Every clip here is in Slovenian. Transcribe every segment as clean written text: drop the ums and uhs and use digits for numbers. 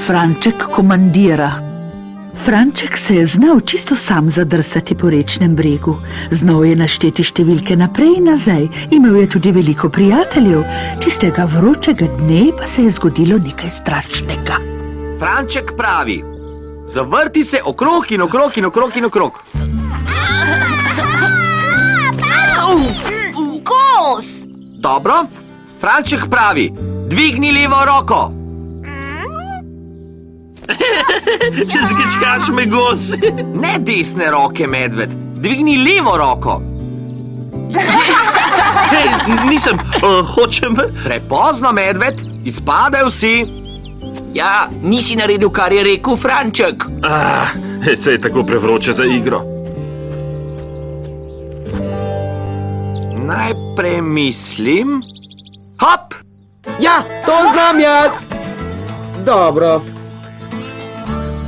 Franček komandira. Franček se je znal čisto sam zadrsati po rečnem bregu. Znal je našteti številke naprej in nazaj. Imel je tudi veliko prijateljev. Tistega vročega dne pa se je zgodilo nekaj strašnega. Franček pravi: zavrti se okrog in okrog in okrog in okrog. Kos! Dobro. Franček pravi: dvigni levo roko. Zgečkaš me, Gos. Ne desne roke, medved. Dvigni levo roko. Hej, nisem, hočem... Prepozno, medved. Izpadajo vsi. Ja, nisi naredil, kar je rekel Franček. Se je tako prevroče za igro. Najprej mislim... Hop! Ja, to znam jaz. Dobro.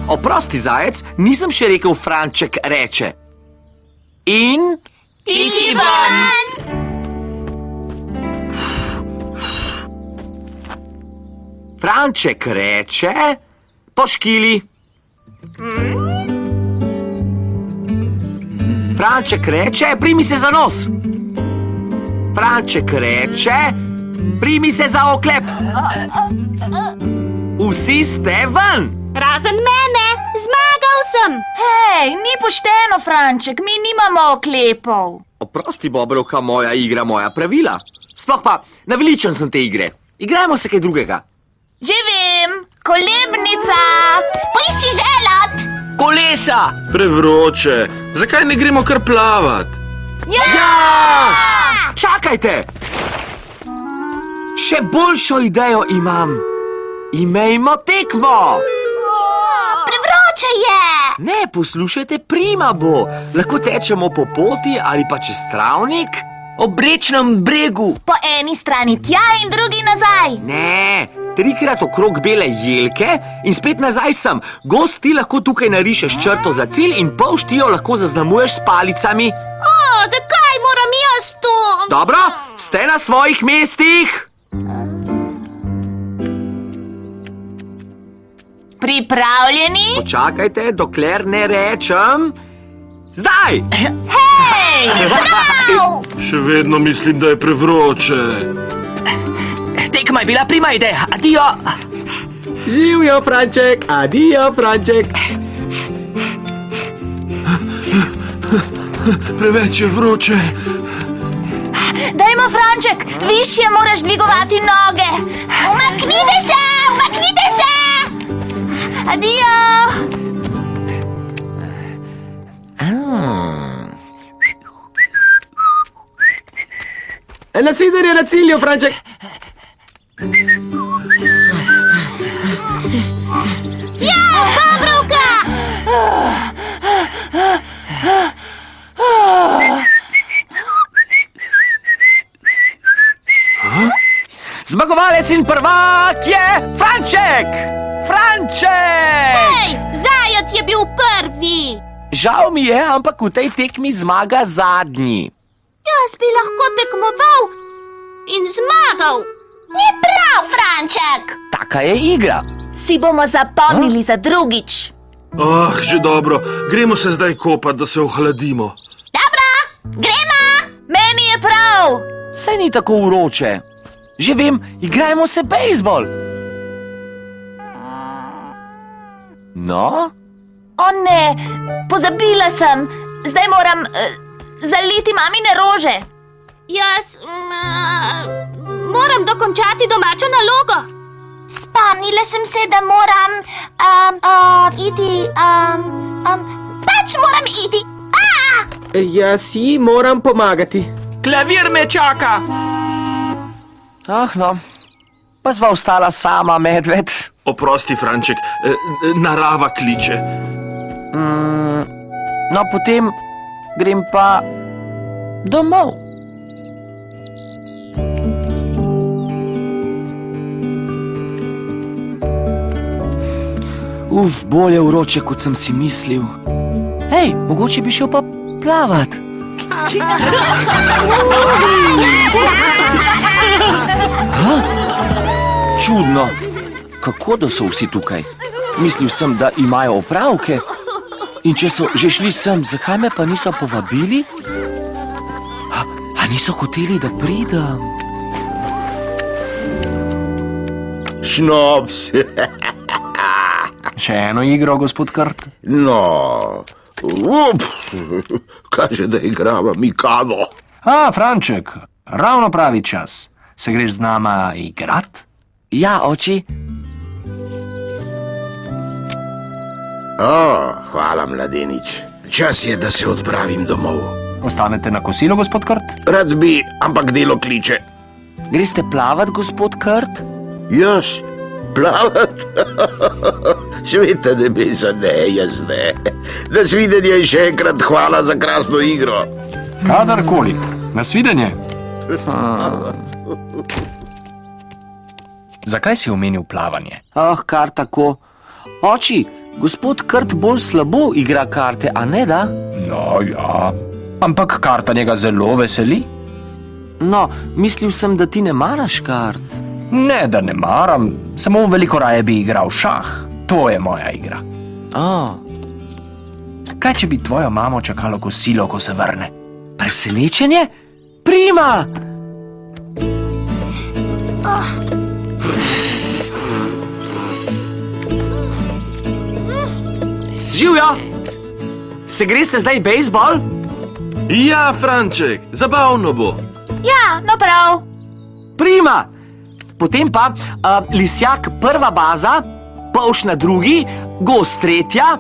Oprosti, zajec, nisem še rekel Franček reče. In... Piši ven! Franček reče... poškili. Franček reče, primi se za nos. Franček reče, primi se za oklep. Vsi ste ven. Razen mene, zmagal sem. Hej, ni pošteno, Franček, mi nimamo oklepov. Oprosti, Bobrovka, moja igra, moja pravila. Sploh pa, naveličen sem te igre. Igrajmo se kaj drugega. Že vem, kolebnica. Poišči želad. Kolesa! Prevroče. Zakaj ne gremo kar plavat? Ja! Čakajte! Še boljšo idejo imam. Imejmo tekmo! Prevroče je. Ne, poslušajte, prima bo. Lahko tečemo po poti ali pa čez travnik. Ob rečnem bregu. Po eni strani tja in drugi nazaj. Ne, 3-krat okrog bele jelke in spet nazaj sem. Gos, ti lahko tukaj narišeš črto za cilj in polž ti jo lahko zaznamuješ s palicami. Zakaj moram jaz to? Dobro, ste na svojih mestih? Pripravljeni? Počakajte, dokler ne rečem. Zdaj! Hej, prav! Še vedno mislim, da je prevroče. Tekma je bila prima ideja. Adijo. Živjo, Franček, adijo, Franček. Preveč je vroče. Dajmo, Franček, višje moraš dvigovati noge. Umaknite se, umaknite se! Adijo! Nasvidenje na cilju, Franček. Ja, Bobrovka! Zmagovalec in prvak je Franček! Franček! Hej, zajec je bil prvi. Žal mi je, ampak v tej tekmi zmaga zadnji. Jaz bi lahko tekmoval in zmagal. Ni prav, Franček. Taka je igra. Si bomo zapomnili za drugič. Že dobro. Gremo se zdaj kopat, da se ohladimo. Dobro, gremo. Meni je prav. Saj ni tako vroče. Že vem, igrajmo se bejzbol. No? O ne, pozabila sem. Zdaj moram zaliti mamine rože. Jaz moram dokončati domačo nalogo. Spomnila sem se, da moram iti, pač moram iti. Jaz ji moram pomagati. Klavir me čaka. No, pa sva ostala sama, medved. Oprosti, Franček, narava kliče. No, potem grem pa domov. Bolje vroče, kot sem si mislil. Hej, mogoče bi šel pa plavat. Čudno. Kako da so vsi tukaj? Mislil sem, da imajo opravke. In če so že šli sem, zakaj me pa niso povabili? A niso hoteli, da pridem? Šnops. Še eno igro, gospod Krt? No, ups, kaže, da igrava Mikado. Franček, ravno pravi čas. Se greš z nama igrat? Ja, oči. Hvala, mladenič. Čas je, da se odpravim domov. Ostanete na kosilo, gospod Krt? Rad bi, ampak delo kliče. Greste plavat, gospod Krt? Jaz? Plavat? Sveta nebesa, ne, jaz ne. Nasvidenje in še enkrat hvala za krasno igro. Kadarkoli. Nasvidenje. Zakaj si omenil plavanje? Kar tako. Oči, gospod Krt bolj slabo igra karte, a ne da? No, ja. Ampak kartanje ga zelo veseli. No, mislil sem, da ti ne maraš kart. Ne, da ne maram, samo veliko raje bi igral šah. To je moja igra. Kaj, če bi tvojo mamo čakalo kosilo, ko se vrne? Presenečenje? Prima! Živjo! Se greste zdaj bejzbol? Ja, Franček, zabavno bo. Ja, no prav. Prima! Potem pa lisjak prva baza, polš na drugi, gost tretja.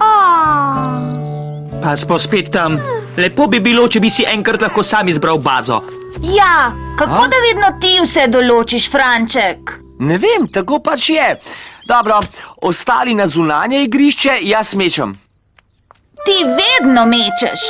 Pa smo spet tam. Lepo bi bilo, če bi si enkrat lahko sam izbral bazo. Ja, kako da vedno ti vse določiš, Franček? Ne vem, tako pač je. Dobro, ostali na zunanje igrišče, jaz mečem. Ti vedno mečeš.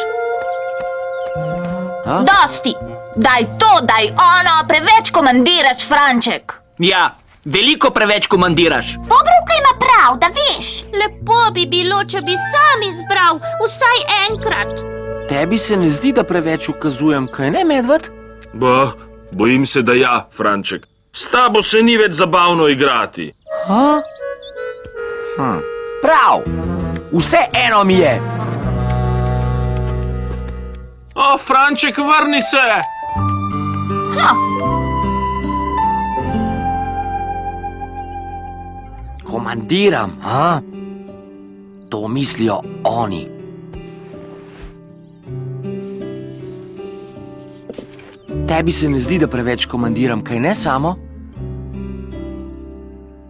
Dosti. Daj to, daj ono, preveč komandiraš, Franček. Ja, veliko preveč komandiraš. Bobrovka ima prav, da veš. Lepo bi bilo, če bi sam izbral, vsaj enkrat. Tebi se ne zdi, da preveč ukazujem, kaj ne, medved? Bojim se, da ja, Franček. S tabo se ni več zabavno igrati. Prav, vse eno mi je. Franček, vrni se! Komandiram, To mislijo oni. Tebi se ne zdi, da preveč komandiram, kaj ne samo?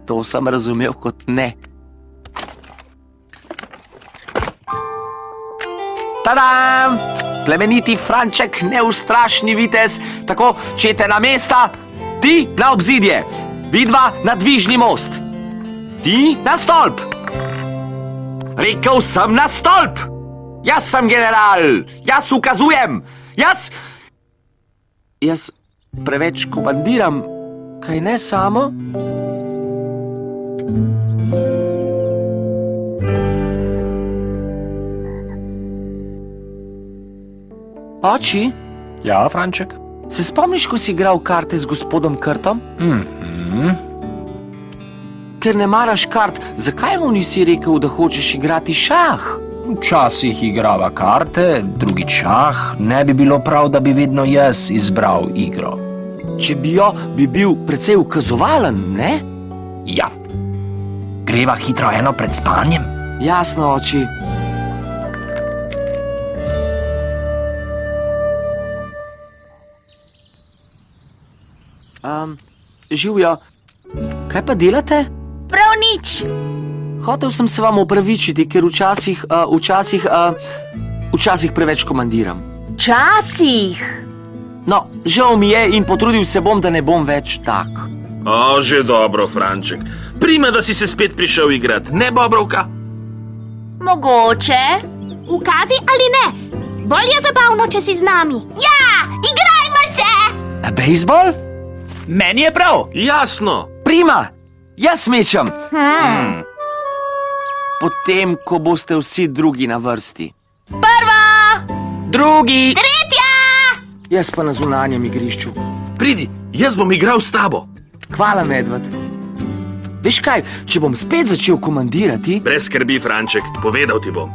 To sem razumel kot ne. Tadam! Plemeniti Franček, neustrašni vitez, tako čete na mesta, ti na obzidje, vidva na dvižni most, ti na stolp. Rekel sem na stolp! Jaz sem general, jaz ukazujem, jaz preveč komandiram, kaj ne samo? Oči? Ja, Franček? Se spomniš, ko si igral karte z gospodom Krtom? Ker ne maraš kart, zakaj mu nisi rekel, da hočeš igrati šah? Včasih igrava karte, drugič šah. Ne bi bilo prav, da bi vedno jaz izbral igro. Če bi jo, bi bil precej ukazovalen, ne? Ja. Greva hitro eno pred spanjem? Jasno, oči. Živjo, kaj pa delate? Prav nič. Hotel sem se vam opravičiti, ker včasih preveč komandiram. Včasih. No, žal mi je in potrudil se bom, da ne bom več tak. Že dobro, Franček. Prima, da si se spet prišel igrat, ne, Bobrovka? Mogoče. Ukazi ali ne? Bolj je zabavno, če si z nami. Ja, igrajmo se! Bejzbol? Meni je prav. Jasno. Prima, jaz mečem. Potem, ko boste vsi drugi na vrsti. Prva! Drugi. Tretja! Jaz pa na zunanjem igrišču. Pridi, jaz bom igral s tabo. Hvala, medved. Veš kaj, če bom spet začel komandirati, Brez skrbi, Franček, povedal ti bom.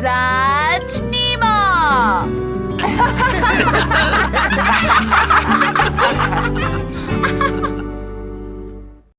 Začnimo!